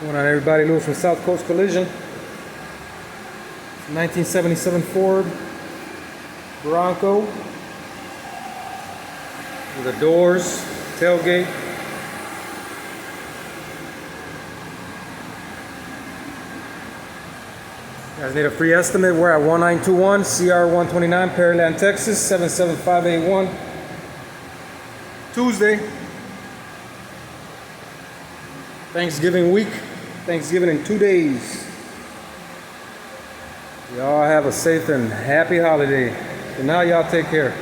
Going on, everybody? Lewis from South Coast Collision. 1977 Ford Bronco with the doors, tailgate. You guys need a free estimate? We're at 1921 CR 129 Pearland, Texas 77581. Tuesday, Thanksgiving week, Thanksgiving in 2 days. Y'all have a safe and happy holiday. And now y'all take care.